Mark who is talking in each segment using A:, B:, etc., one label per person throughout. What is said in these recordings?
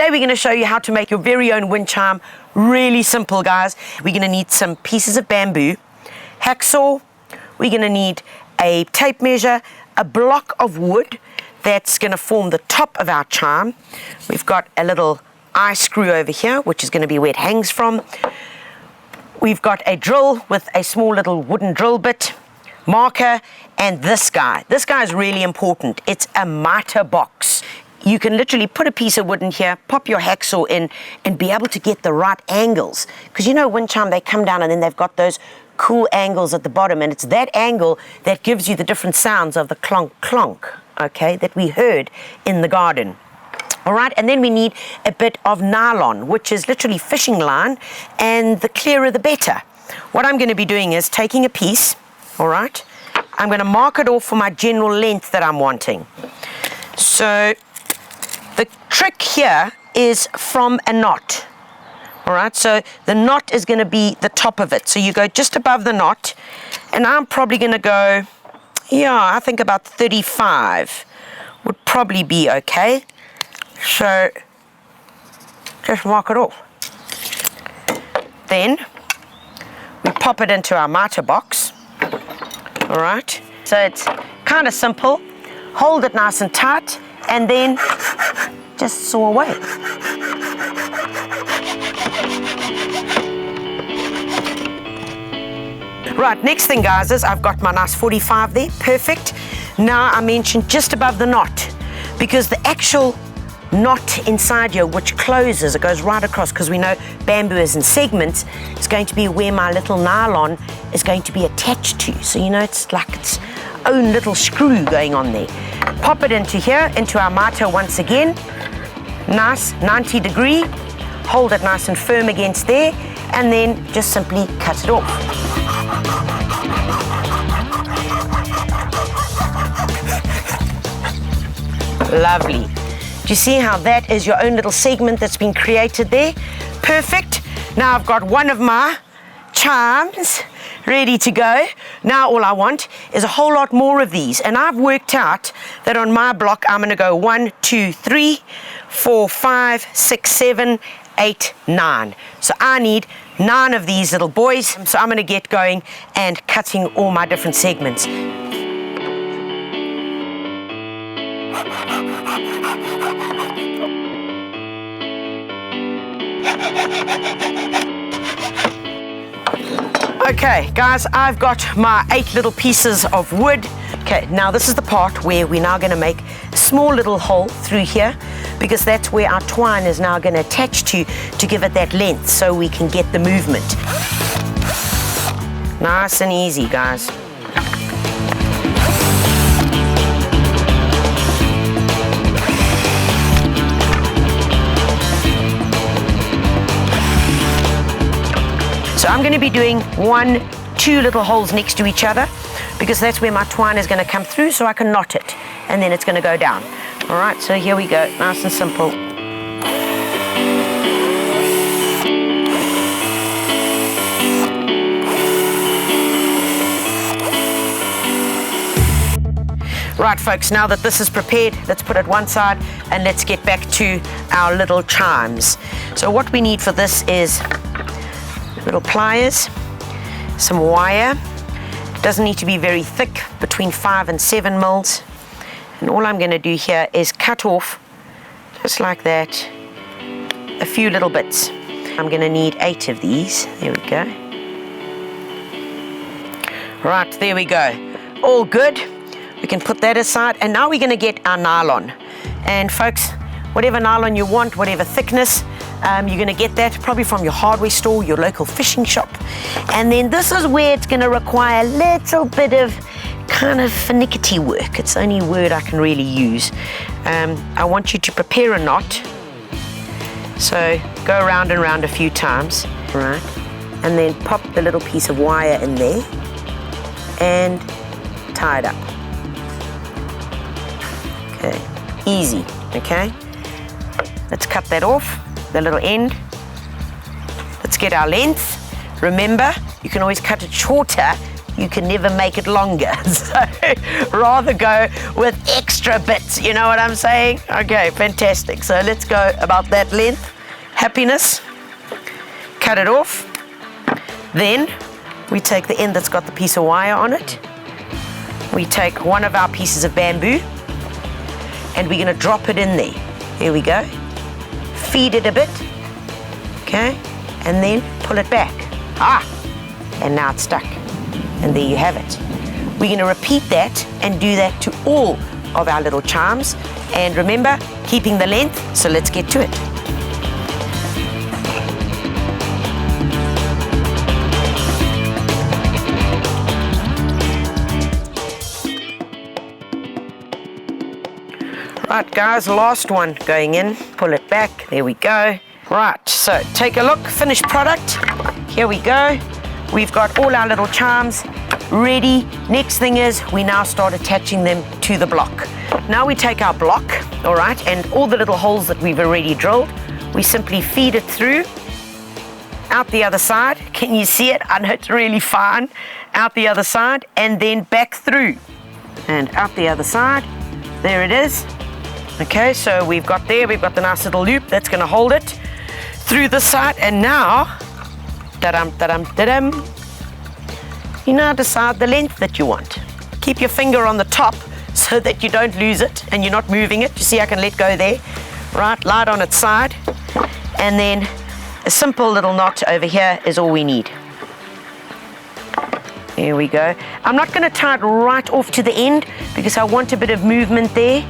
A: Today we're going to show you how to make your very own wind chime. Really simple, guys. We're going to need some pieces of bamboo, hacksaw, we're going to need a tape measure, a block of wood that's going to form the top of our chime. We've got a little eye screw over here, which is going to be where it hangs from. We've got a drill with a small little wooden drill bit, marker, and this guy. This guy is really important. It's a miter box. You can literally put a piece of wood in here, pop your hacksaw in, and be able to get the right angles. Because you know, wind chime, they come down and then they've got those cool angles at the bottom, and it's that angle that gives you the different sounds of the clonk clonk, okay, that we heard in the garden. All right, and then we need a bit of nylon, which is literally fishing line, and the clearer the better. What I'm going to be doing is taking a piece, all right, I'm going to mark it off for my general length that I'm wanting. So the trick here is from a knot. All right, so the knot is going to be the top of it. So you go just above the knot, and I'm probably going to go, yeah, I think about 35 would probably be okay. So just mark it off. Then we pop it into our miter box. All right, so it's kind of simple. Hold it nice and tight, and then just saw away. Right, next thing, guys, is I've got my nice 45 there, perfect. Now I mentioned just above the knot, because the actual knot inside here, which closes, it goes right across, because we know bamboo is in segments, it's going to be where my little nylon is going to be attached to. So you know, it's like its own little screw going on there. Pop it into here, into our miter once again. Nice 90 degree, hold it nice and firm against there, and then just simply cut it off. Lovely. Do you see how that is your own little segment that's been created there? Perfect. Now I've got one of my chimes ready to go. Now all I want is a whole lot more of these, and I've worked out that on my block I'm going to go 1, 2, 3, 4, 5, 6, 7, 8, 9. So I need 9 of these little boys. So I'm going to get going and cutting all my different segments. Okay, guys, I've got my 8 little pieces of wood. Okay, now this is the part where we're now going to make a small little hole through here, because that's where our twine is now going to attach to give it that length, so we can get the movement. Nice and easy, guys. So I'm going to be doing 1, 2 little holes next to each other, because that's where my twine is going to come through, so I can knot it, and then it's going to go down. All right, so here we go, nice and simple. Right, folks, now that this is prepared, let's put it one side and let's get back to our little chimes. So what we need for this is little pliers, some wire. It doesn't need to be very thick, between 5 and 7 mils. And all I'm going to do here is cut off, just like that, a few little bits. I'm going to need 8 of these. There we go. Right, there we go. All good. We can put that aside. And now we're going to get our nylon. And folks, whatever nylon you want, whatever thickness, you're going to get that probably from your hardware store, your local fishing shop. And then this is where it's going to require a little bit of kind of finicky work. It's the only word I can really use. I want you to prepare a knot. So go around and around a few times, right? And then pop the little piece of wire in there and tie it up. Okay, easy, okay? Let's cut that off, the little end. Let's get our length. Remember, you can always cut it shorter you can never make it longer. So rather go with extra bits, you know what I'm saying? Okay, fantastic. So let's go about that length. Happiness. Cut it off. Then we take the end that's got the piece of wire on it. We take one of our pieces of bamboo and we're going to drop it in there. Here we go. Feed it a bit. Okay, and then pull it back. And now it's stuck. And there you have it. We're going to repeat that and do that to all of our little chimes. And remember, keeping the length, so let's get to it. Right guys, last one going in. Pull it back, there we go. Right, so take a look, finished product. Here we go. We've got all our little chimes ready. Next thing is we now start attaching them to the block. Now we take our block, all right, and all the little holes that we've already drilled, we simply feed it through, out the other side. Can you see it? I know it's really fine. Out the other side and then back through and out the other side. There it is. Okay, so we've got the nice little loop that's going to hold it through the side. And now, you now decide the length that you want. Keep your finger on the top so that you don't lose it and you're not moving it. You see I can let go there. Right, lie it on its side. And then a simple little knot over here is all we need. There we go. I'm not going to tie it right off to the end because I want a bit of movement there.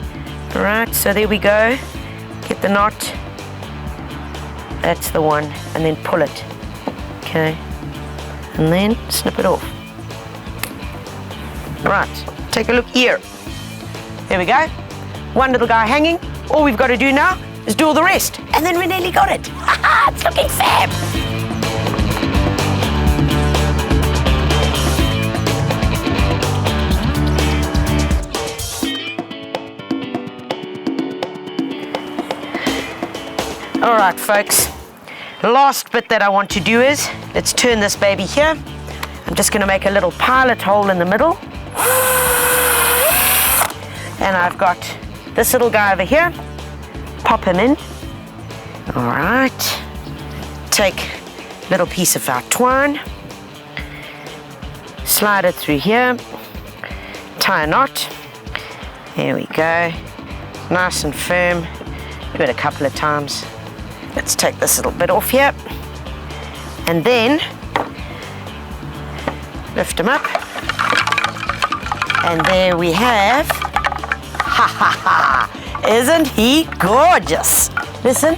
A: All right, so there we go. Get the knot. That's the one. And then pull it. Okay. And then snip it off. Right, take a look here. There we go. One little guy hanging. All we've got to do now is do all the rest. And then we nearly got it. It's looking fab. All right, folks, last bit that I want to do is, let's turn this baby here. I'm just going to make a little pilot hole in the middle. And I've got this little guy over here. Pop him in. All right. Take a little piece of our twine. Slide it through here. Tie a knot. There we go. Nice and firm. Do it a couple of times. Let's take this little bit off here. And then lift him up. And there we have, ha ha ha, isn't he gorgeous? Listen.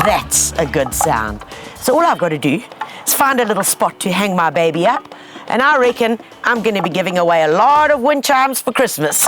A: That's a good sound. So all I've got to do is find a little spot to hang my baby up. And I reckon I'm going to be giving away a lot of wind chimes for Christmas.